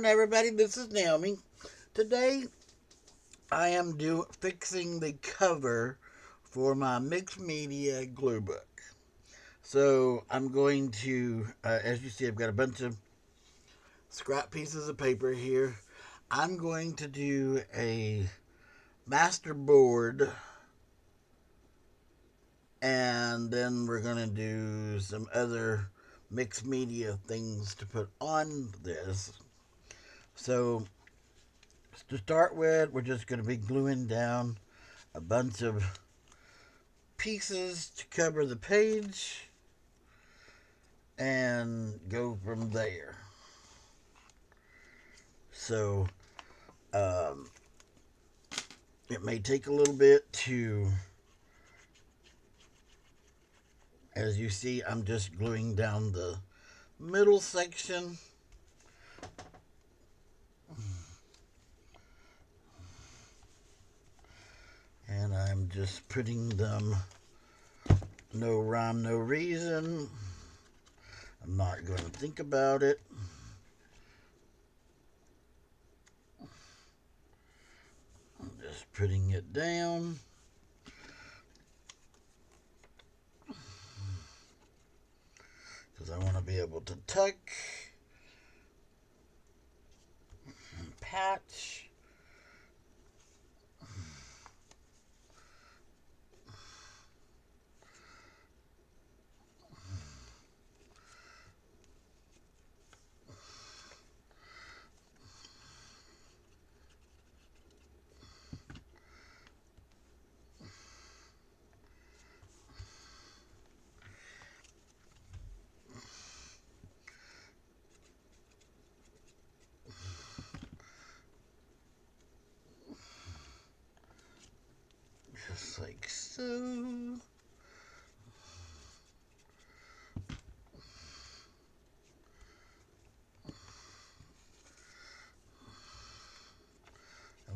morning, everybody. This is Naomi. Today, I am fixing the cover for my mixed media glue book. So I'm going to, as you see, I've got a bunch of scrap pieces of paper here. I'm going to do a master board, and then we're going to do some other mixed media things to put on this. So to start with, we're just going to be gluing down a bunch of pieces to cover the page and go from there. So um, it may take a little bit to, as you see, I'm just gluing down the middle section. And I'm just putting them no rhyme, no reason. I'm not going to think about it. I'm just putting it down. Because I want to be able to tuck and patch. Just like so. And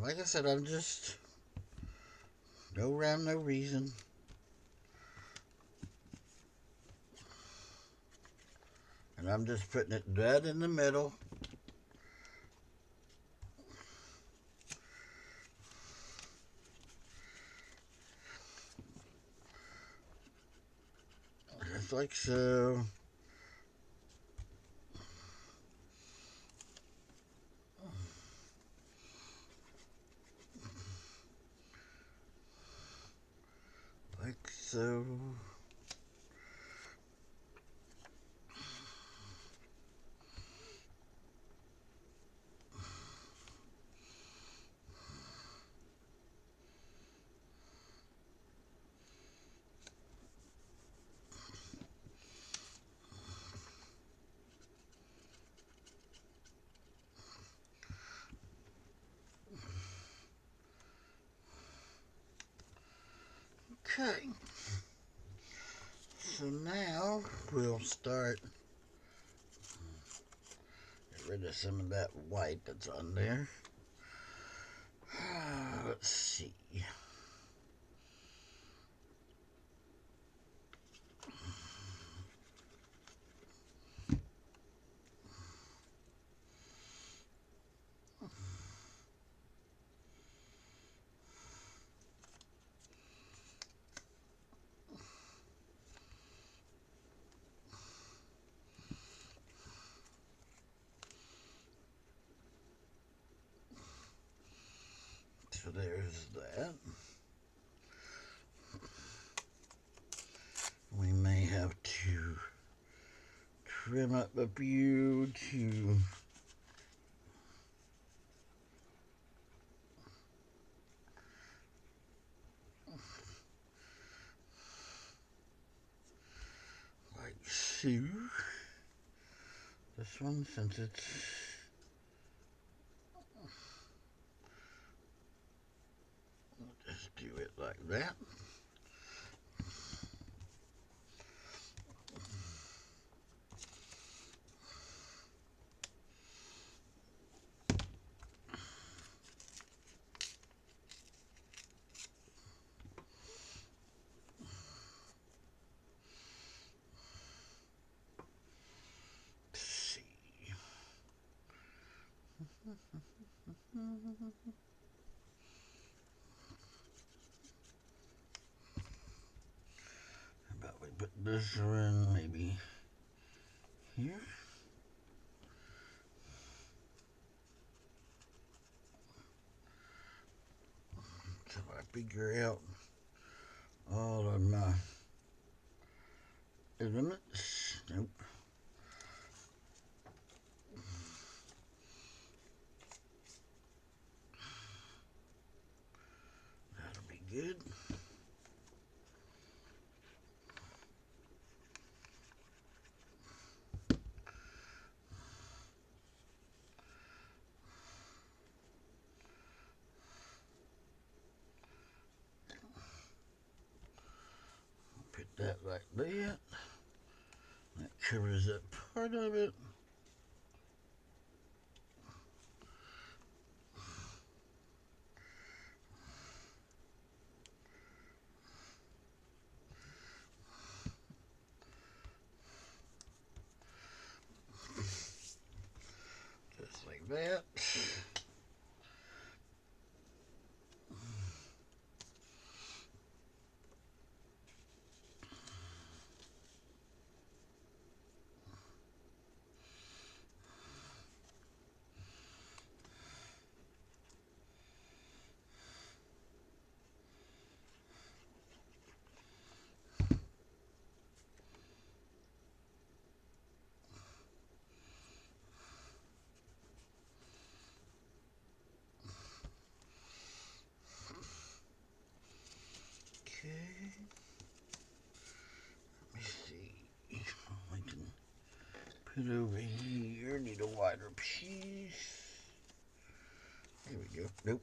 like I said, I'm just no rhyme, no reason. And I'm just putting it dead in the middle. Just like so. Like so. Okay. So now we'll start. Get rid of some of that white that's on there. Let's see. So there's that. We may have to trim up a few to like so. This one, since it's just do it like that. How about we put this one maybe here? So I figure out all of my elements. Nope. That'll be good. Put that like that. That covers up part of it. Just like that. Okay. Let me see. I can put over here. Need a wider piece. There we go. Nope.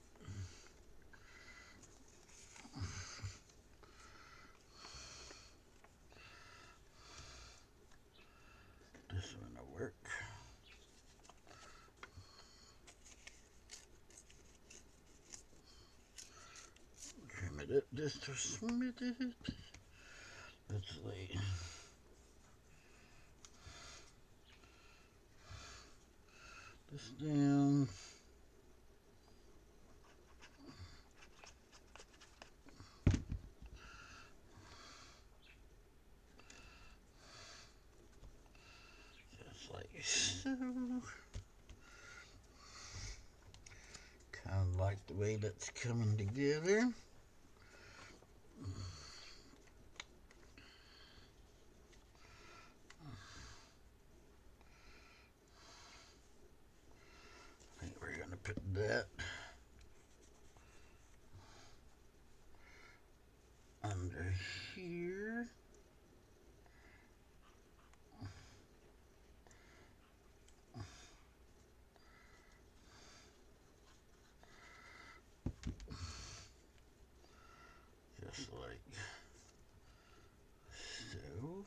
This one will work. Trim it up just a smidget. Let's lay this down. Just like so. Kind of like the way that's coming together. I think we're gonna put that under here. Just like so.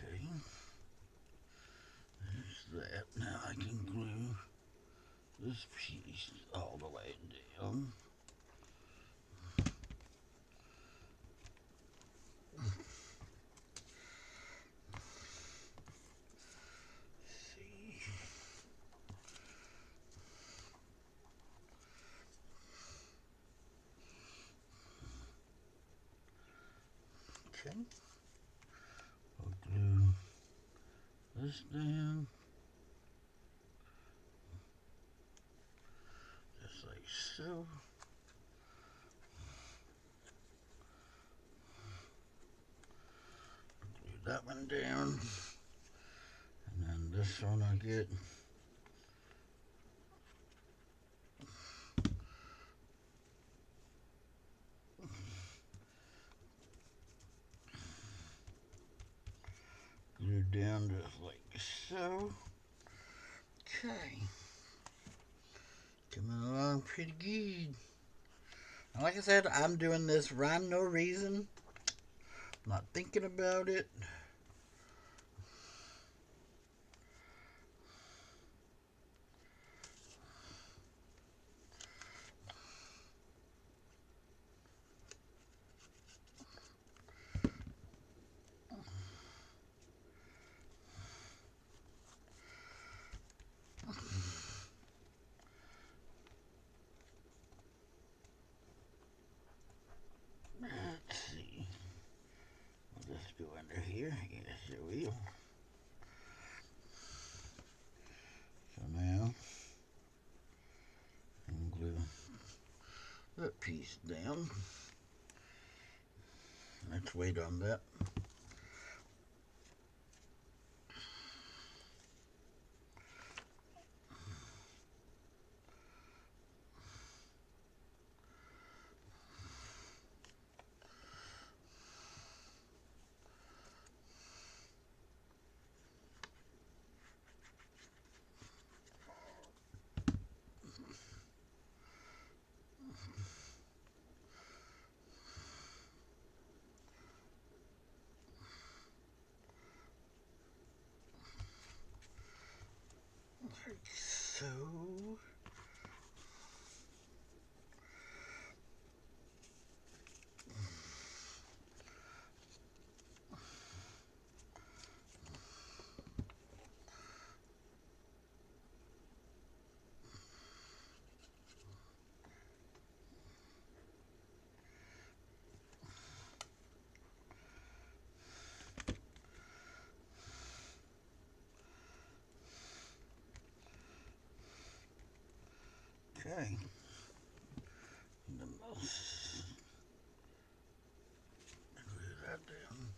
Okay. There's that. Now I can glue this piece all the way down. See. Okay. I'll glue this down. Just like so. Glue that one down. And then this one I get. Glued down just like so. Okay. Coming along pretty good. And like I said, I'm doing this rhyme no reason. I'm not thinking about it. Let's see. We'll just go under here. Yes, it will. So now, I'm glue that piece down. Let's wait on that. Like so. Okay. The most. Glue that down.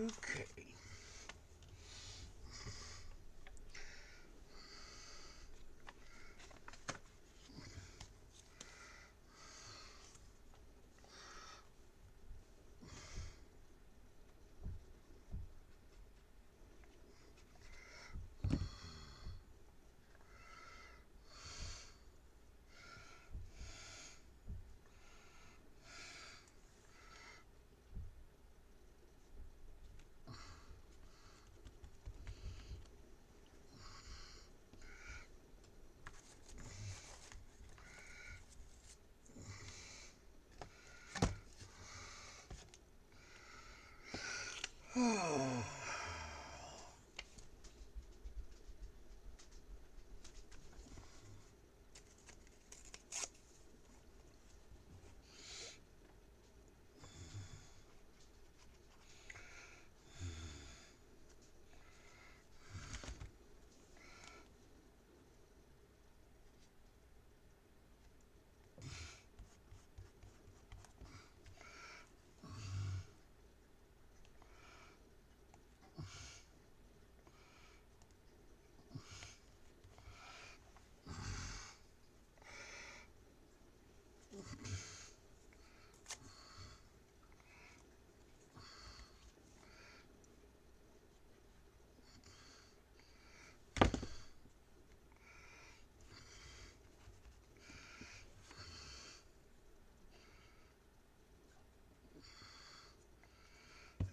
Okay.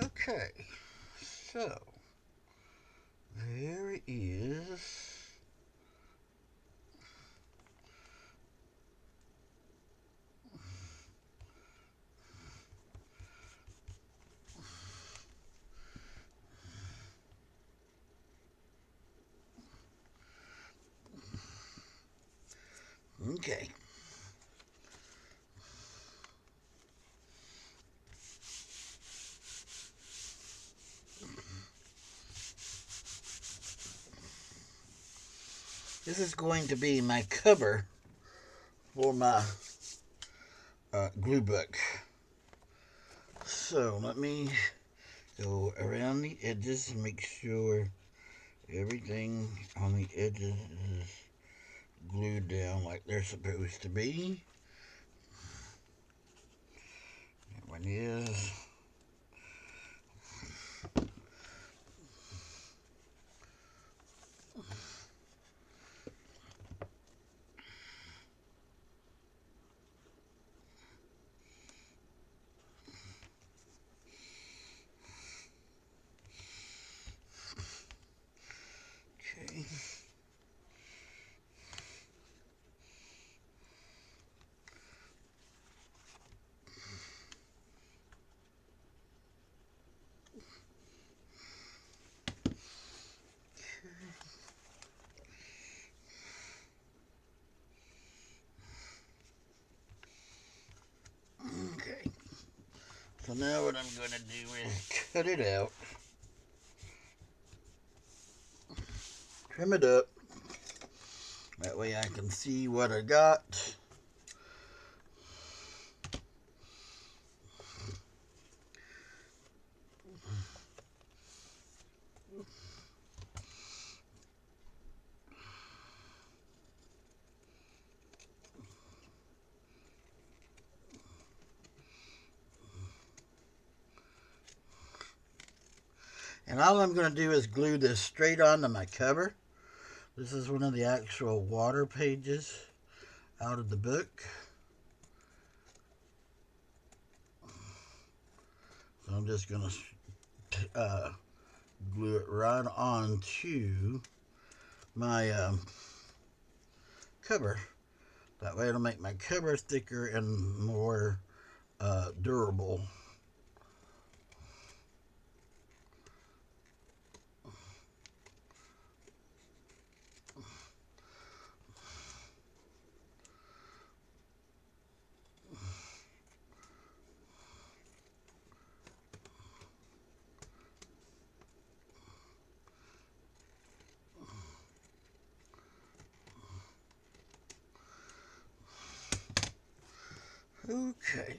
Okay, so there it is. Okay. This is going to be my cover for my glue book. So let me go around the edges and make sure everything on the edges is glued down like they're supposed to be. That one is. Okay. Okay. So now what I'm going to do is cut it out, trim it up. That way I can see what I got. And all I'm going to do is glue this straight onto my cover. This is one of the actual water pages out of the book. So I'm just going to glue it right onto my cover. That way it'll make my cover thicker and more durable. Okay.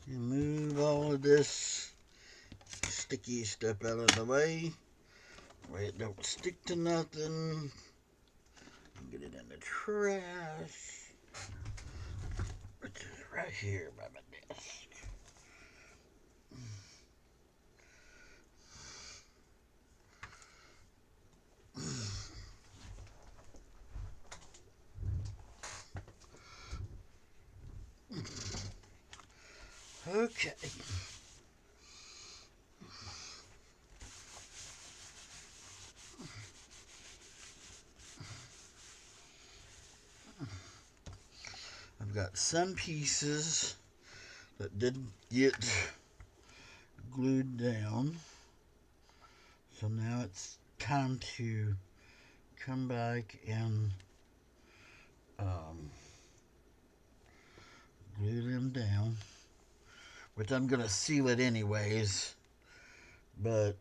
You move all of this sticky stuff out of the way. Where it don't stick to nothing. Get it in the trash. Which is right here by my desk. Okay. I've got some pieces that didn't get glued down. So now it's time to come back and glue them down. Which I'm going to seal it anyways. But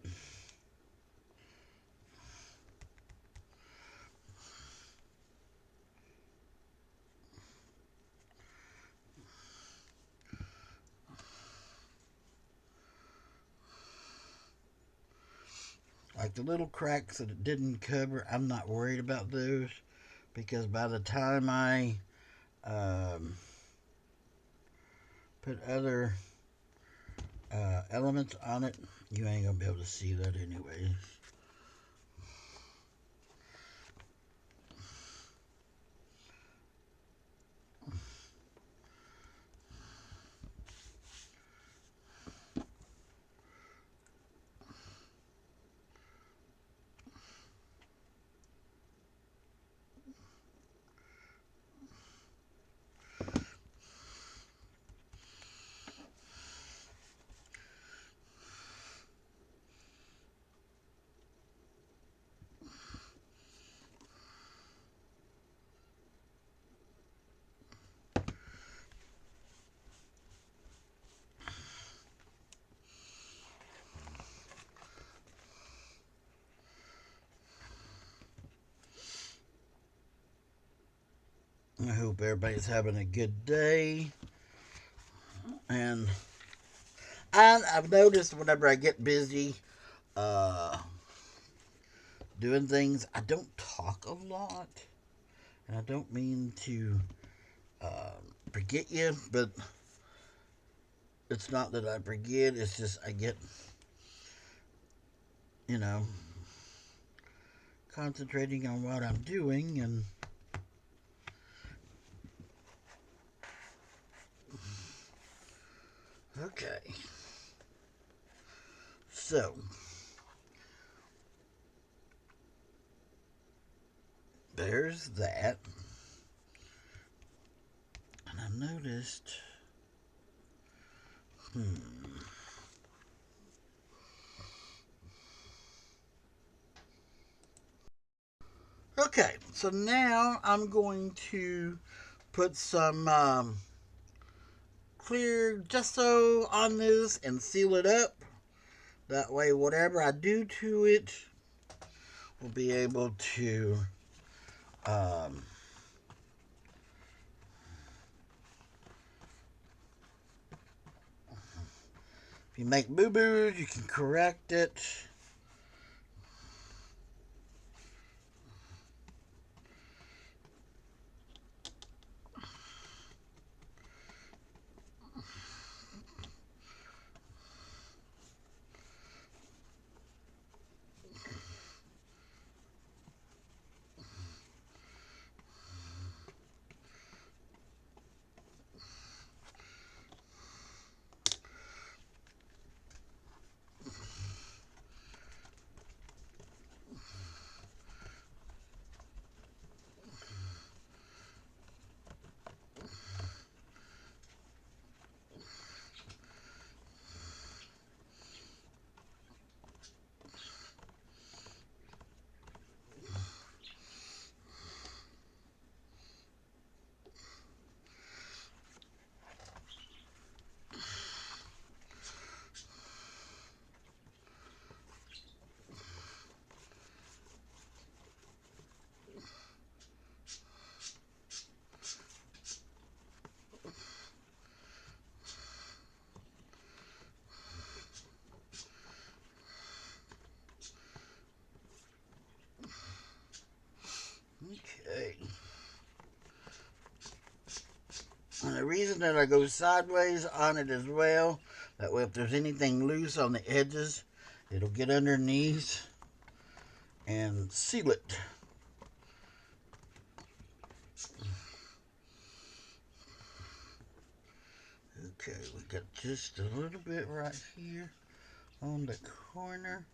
like the little cracks that it didn't cover, I'm not worried about those. Because by the time I put other elements on it, you ain't gonna be able to see that anyway. I hope everybody's having a good day. And I've noticed whenever I get busy doing things, I don't talk a lot. And I don't mean to forget you, but it's not that I forget, it's just I get, you know, concentrating on what I'm doing. And okay. So, there's that. And I noticed, Okay, so now I'm going to put some clear gesso on this and seal it up. That way, whatever I do to it will be able to if you make boo-boos, you can correct it. reason that I go sideways on it as well, that way if there's anything loose on the edges, it'll get underneath and seal it. Okay, we got just a little bit right here on the corner.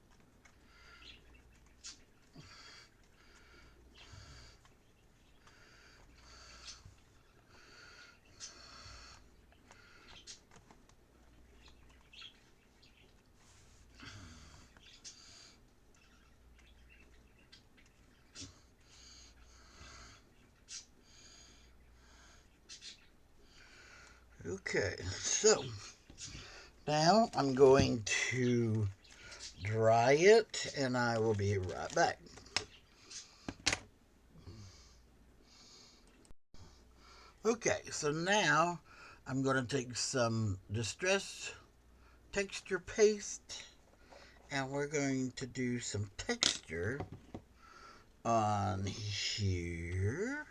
Okay, so now I'm going to dry it and I will be right back. Okay, so now I'm going to take some Distress Texture Paste and we're going to do some texture on here.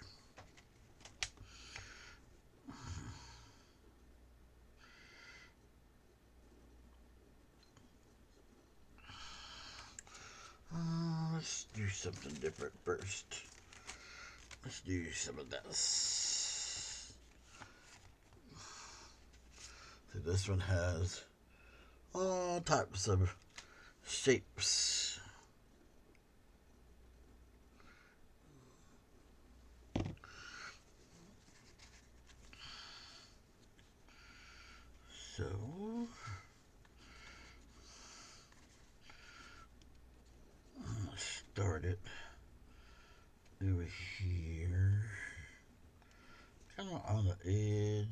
Let's do something different first. Let's do some of this. So this one has all types of shapes. So start it over here, kind of on the edge.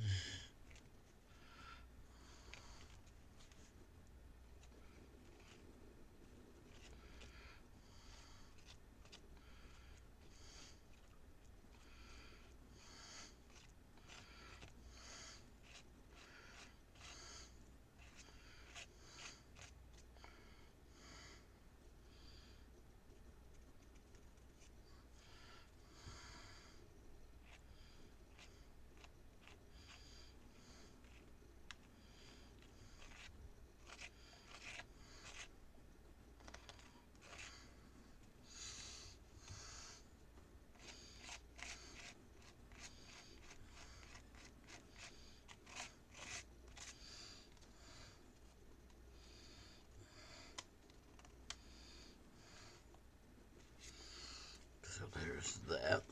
So there's that.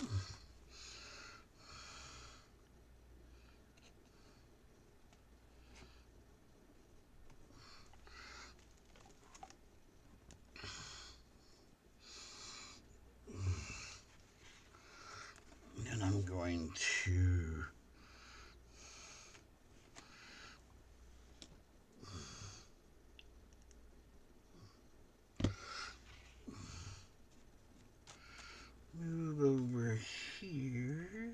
And I'm going to move over here.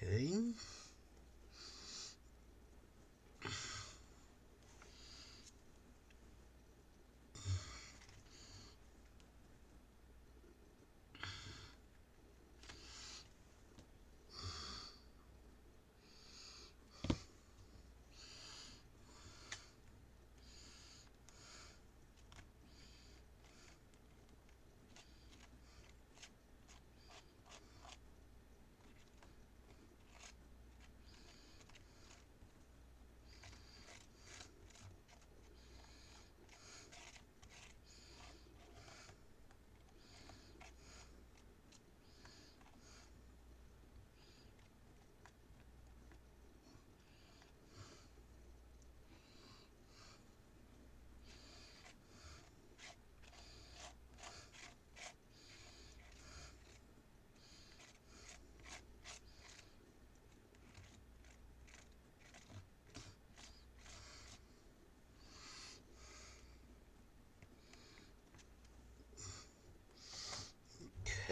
Okay.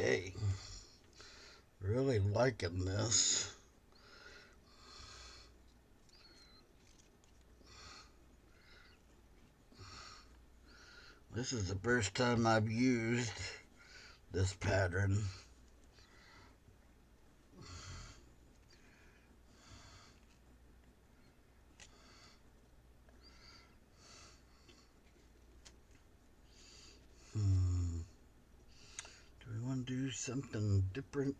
Okay. Really liking this. This is the first time I've used this pattern. Do we want to do something different?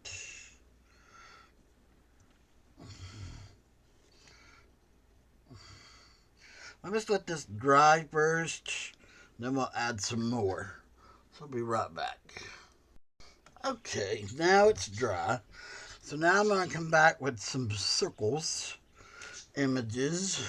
Let's let this dry first, then we'll add some more. So I'll be right back. Okay, now it's dry. So now I'm going to come back with some circles, images.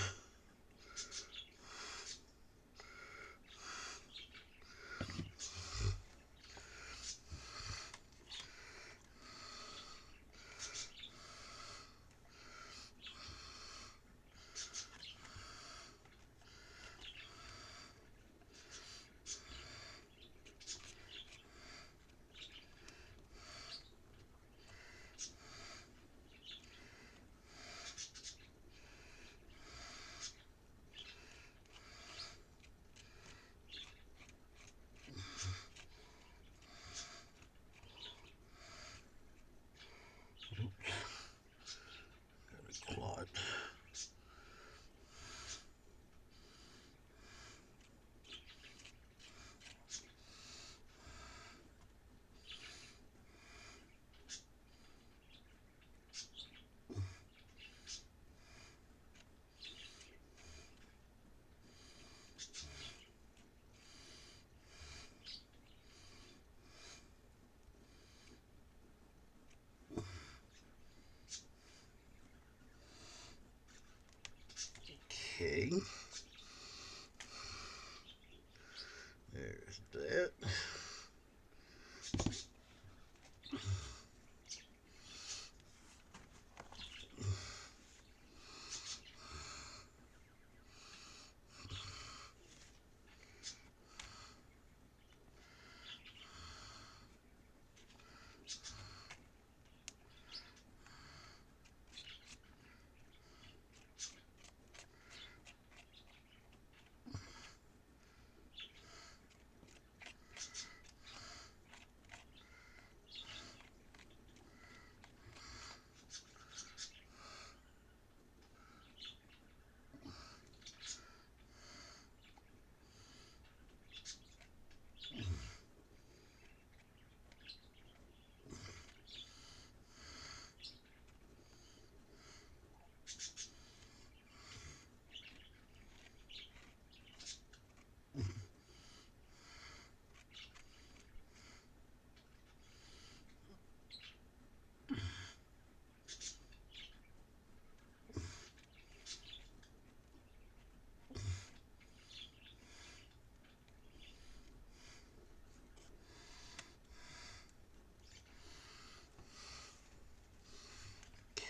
Got a Okay. There's that.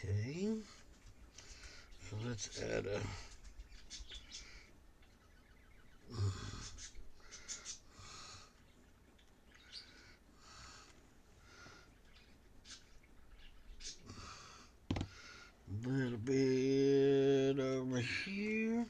Okay. So let's add a little bit over here.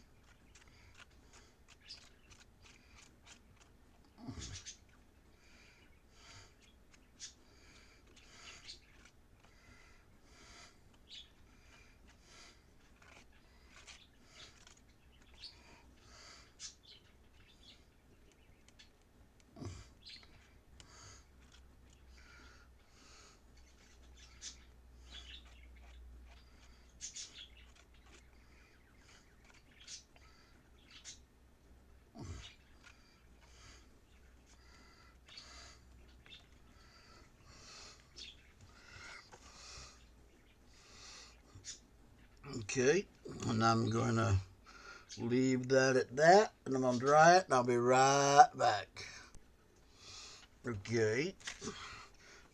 Okay, and I'm going to leave that at that, and I'm going to dry it, and I'll be right back. Okay,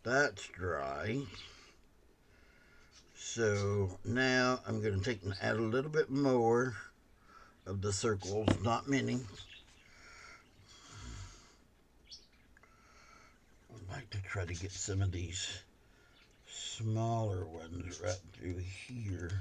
that's dry. So now I'm going to take and add a little bit more of the circles, not many. I'd like to try to get some of these smaller ones right through here.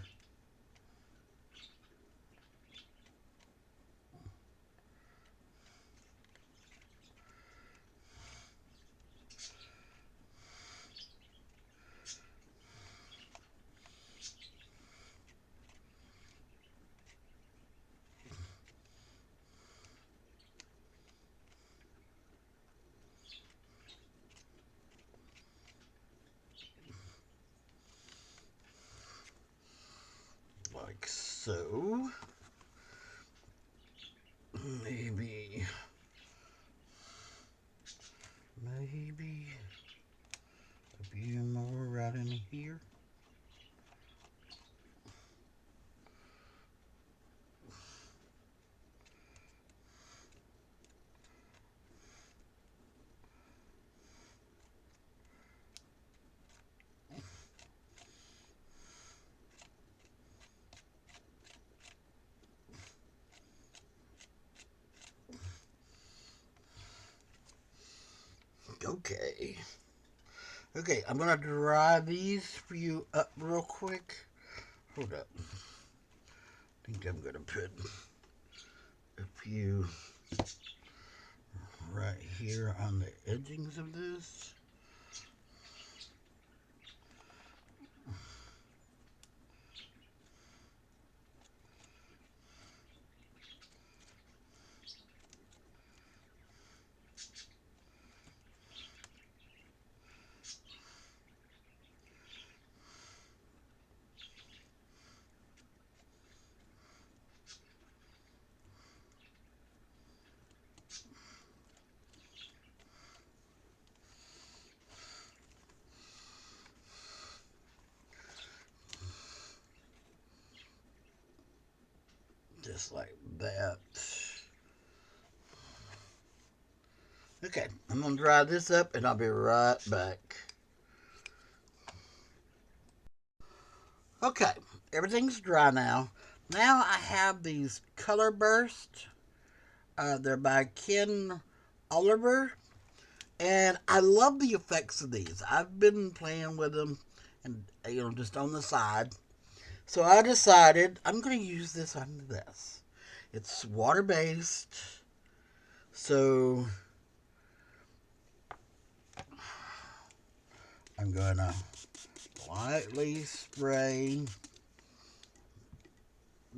Like so. Maybe a few more right in here. Okay. Okay, I'm gonna dry these for you up real quick. Hold up. I think I'm gonna put a few right here on the edgings of this. Just like that. Okay, I'm gonna dry this up and I'll be right back. Okay, everything's dry now. Now I have these color bursts. They're by Ken Oliver, and I love the effects of these. I've been playing with them, and just on the side. So I decided I'm going to use this on this. It's water based, so I'm going to lightly spray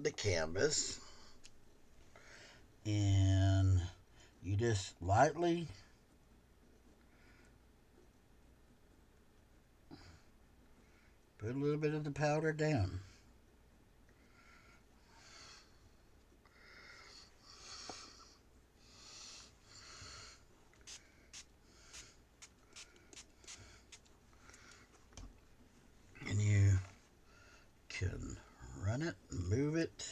the canvas, and you just lightly put a little bit of the powder down. And you can run it, move it.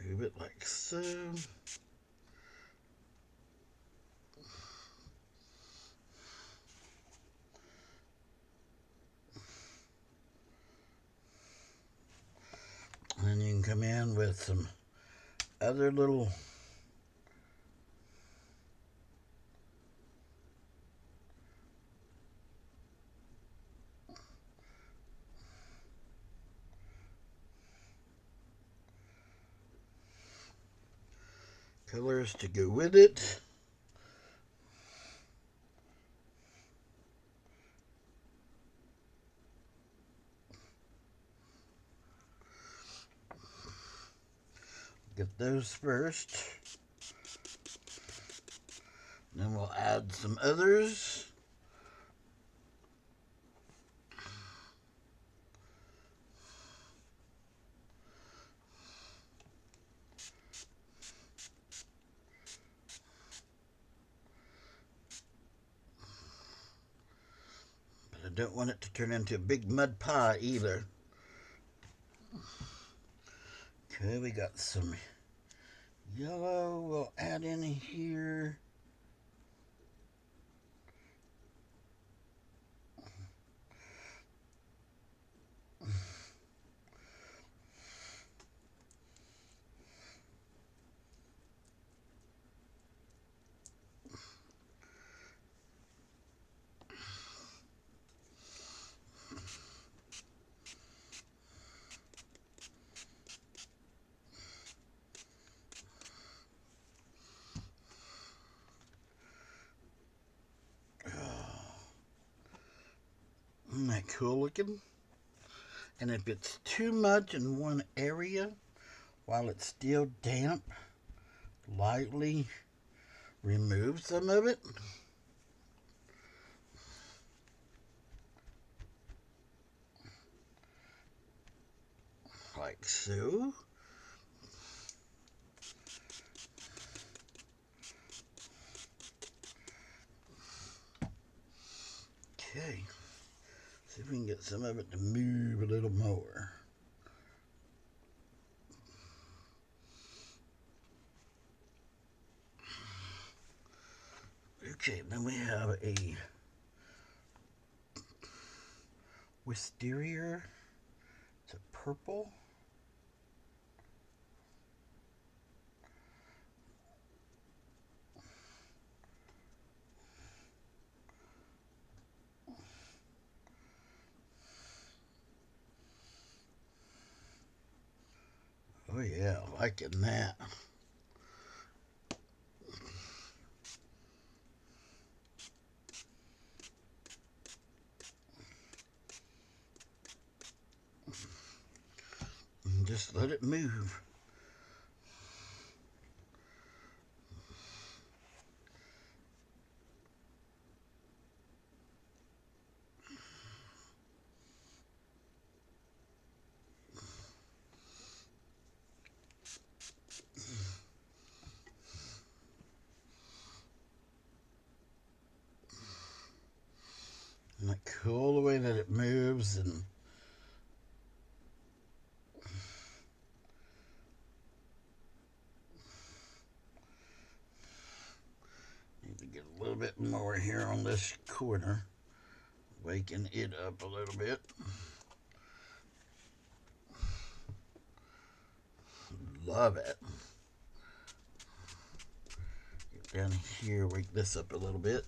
Move it like so. And you can come in with some other little colors to go with it. Get those first. Then we'll add some others. But I don't want it to turn into a big mud pie either. Okay, we got some yellow we'll add in here. Isn't that cool looking? And if it's too much in one area while it's still damp, lightly remove some of it. Like so. Okay. See if we can get some of it to move a little more. Okay, then we have a wisteria. It's a purple. Oh yeah, liking that. And just let it move. Isn't that cool the way that it moves? And need to get a little bit more here on this corner, waking it up a little bit. Love it. Get down here, wake this up a little bit.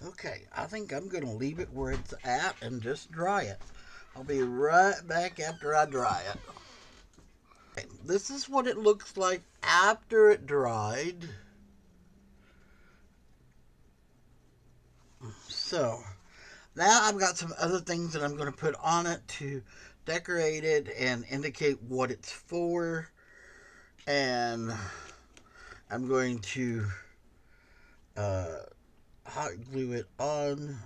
Okay, I think I'm going to leave it where it's at and just dry it. I'll be right back after I dry it. Okay, this is what it looks like after it dried. So, now I've got some other things that I'm going to put on it to decorate it and indicate what it's for. And I'm going to hot glue it on.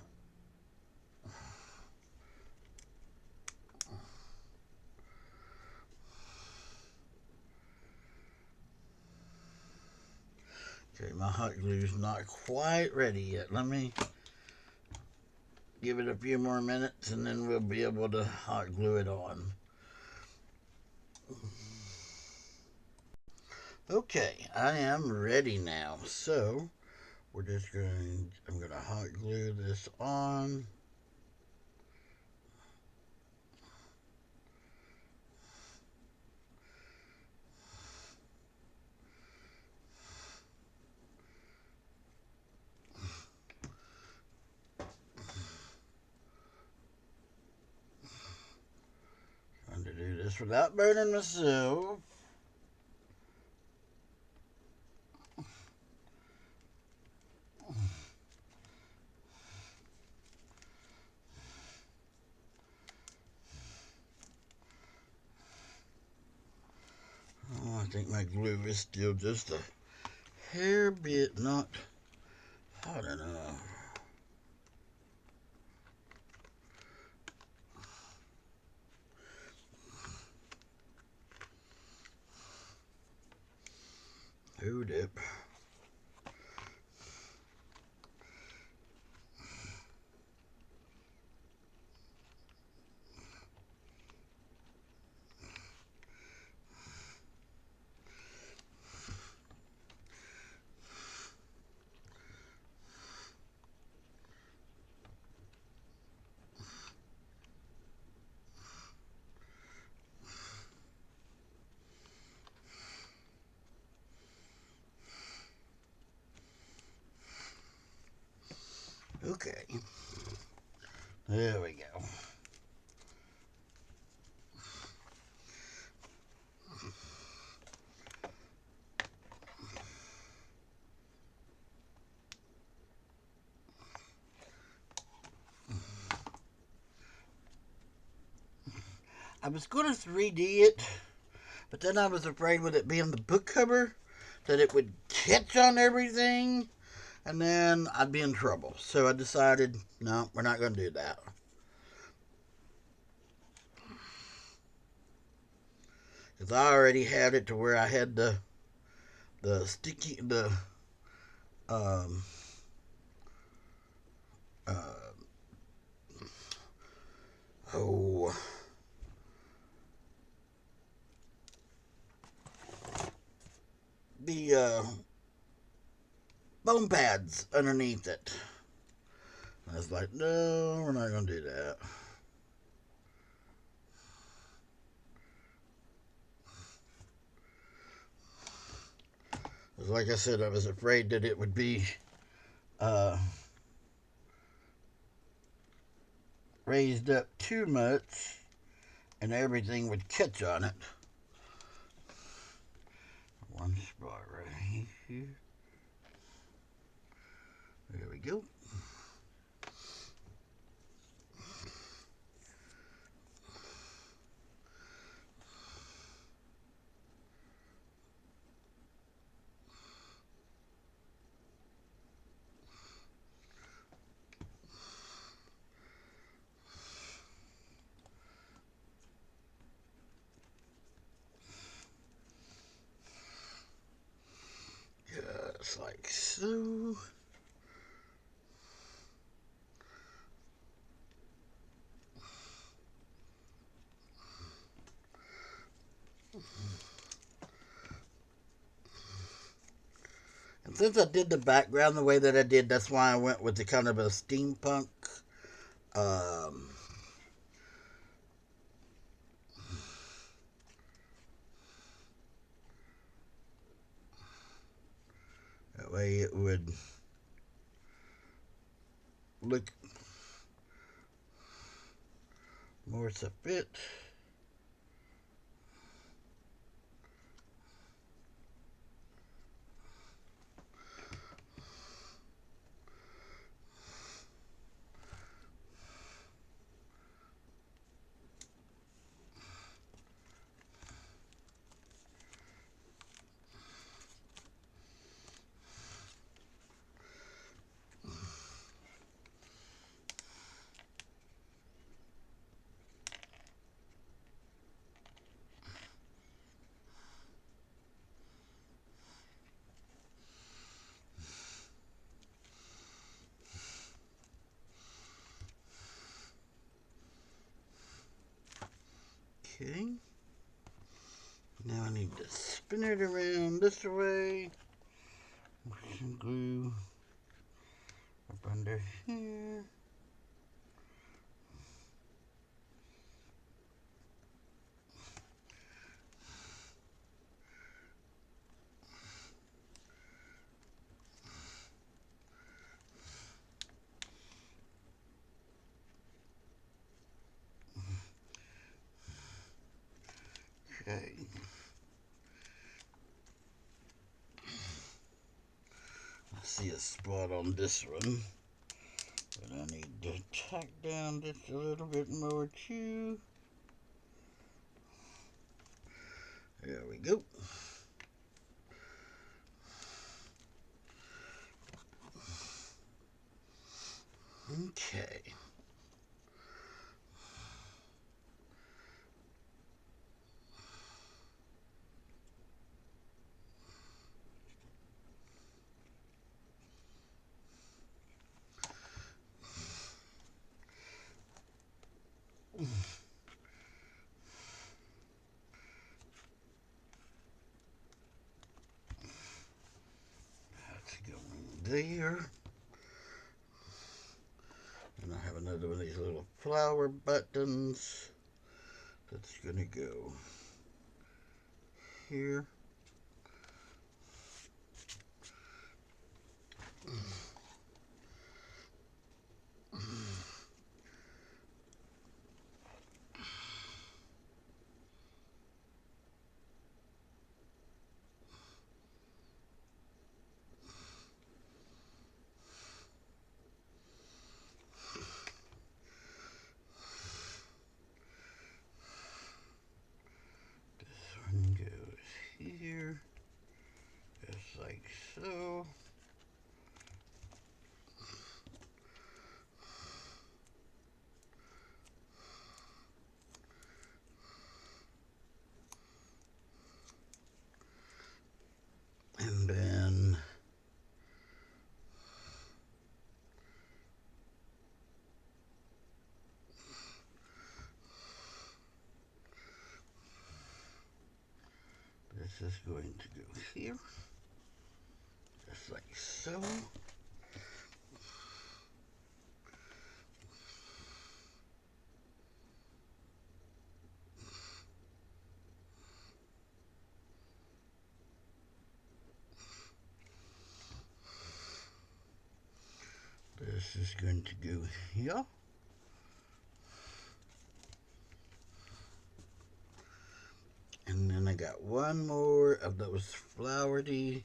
Okay, my hot glue's not quite ready yet. Let me give it a few more minutes and then we'll be able to hot glue it on. Okay, I am ready now. So I'm going to hot glue this on. Trying to do this without burning myself. Oh, I think my glue is still just a hair bit not hot enough. Hold up. Okay. There we go. I was going to 3D it, but then I was afraid with it being the book cover that it would catch on everything and then I'd be in trouble. So I decided, no, we're not going to do that. Because I already had it to where I had the sticky, um, uh, oh, the foam pads underneath it. I was like, no, we're not going to do that. Because like I said, I was afraid that it would be uh, raised up too much and everything would catch on it. One spot right here. There we go. Just like so. And since I did the background the way that I did, that's why I went with the kind of a steampunk um, that way it would look more to fit. Okay. Now I need to spin it around this way. Put some glue up under here. Okay. I see a spot on this one, but I need to tack down just a little bit more too. There we go. Okay. That's going there. And I have another one of these little flower buttons that's going to go here. so. And then this is going to go here, just like so. This is going to go here. And then I got one more of those flowery.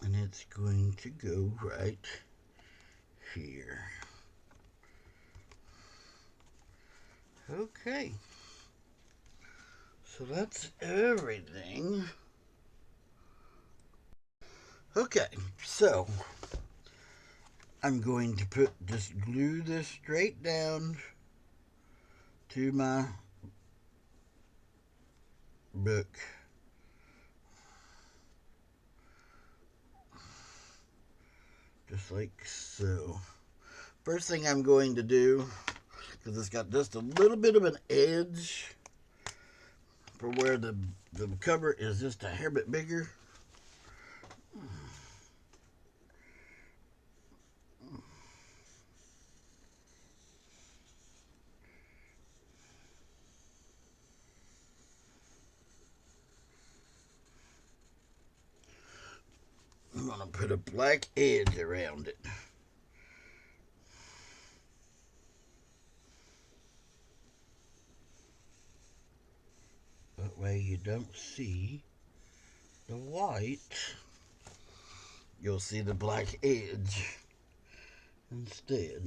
And it's going to go right here. Okay. So that's everything. Okay, so I'm going to just glue this straight down to my book. Just like so. First thing I'm going to do, because it's got just a little bit of an edge for where the cover is just a hair bit bigger. I'm going to put a black edge around it. That way you don't see the white. You'll see the black edge instead.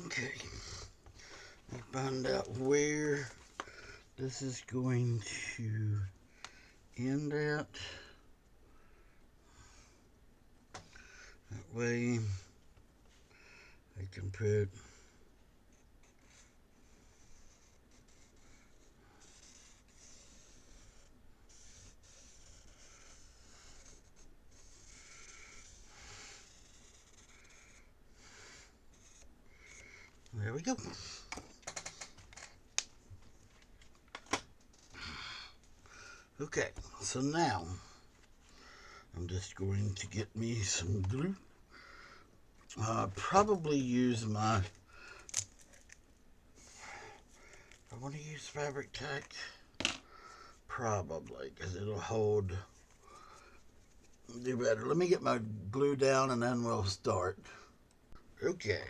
Okay. I'll find out where this is going to end at. That way I can put there we go. Okay, so now I'm just going to get me some glue. Probably use my, I want to use fabric tack, probably, because it'll hold, do better. Let me get my glue down and then we'll start. Okay.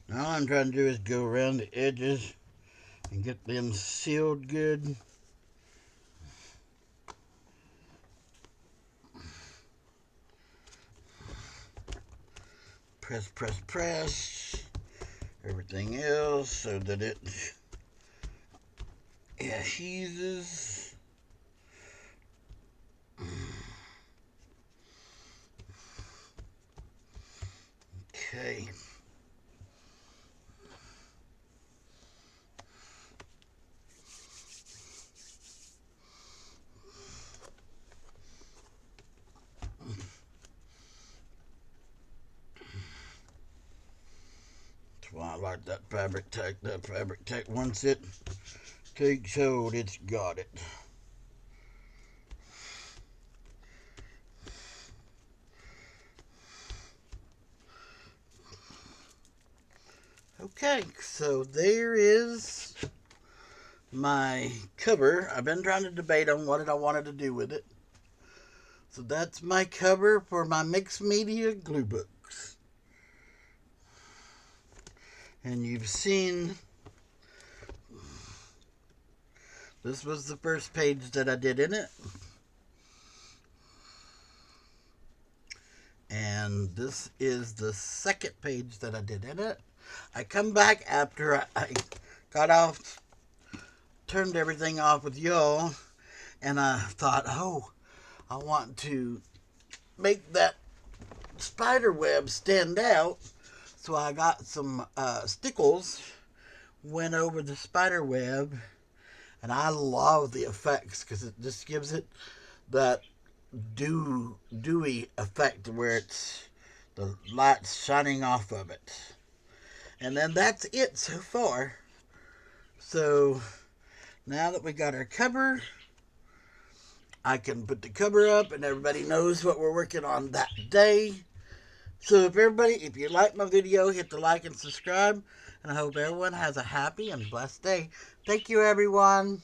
Now all I'm trying to do is go around the edges and get them sealed good. Press, press, press everything else so that it adheses. Okay. That's why I like that fabric tack. That fabric tack, once it takes hold, it's got it. Okay, so there is my cover. I've been trying to debate on what I wanted to do with it. So that's my cover for my mixed media glue books. And you've seen, this was the first page that I did in it. And this is the second page that I did in it. I come back after I got off, turned everything off with y'all, and I thought, oh, I want to make that spider web stand out. So I got some stickles, went over the spider web, and I love the effects because it just gives it that dewy effect where it's the light's shining off of it. And then that's it so far. So now that we got our cover, I can put the cover up and everybody knows what we're working on that day. So if you like my video, hit the like and subscribe. And I hope everyone has a happy and blessed day. Thank you, everyone.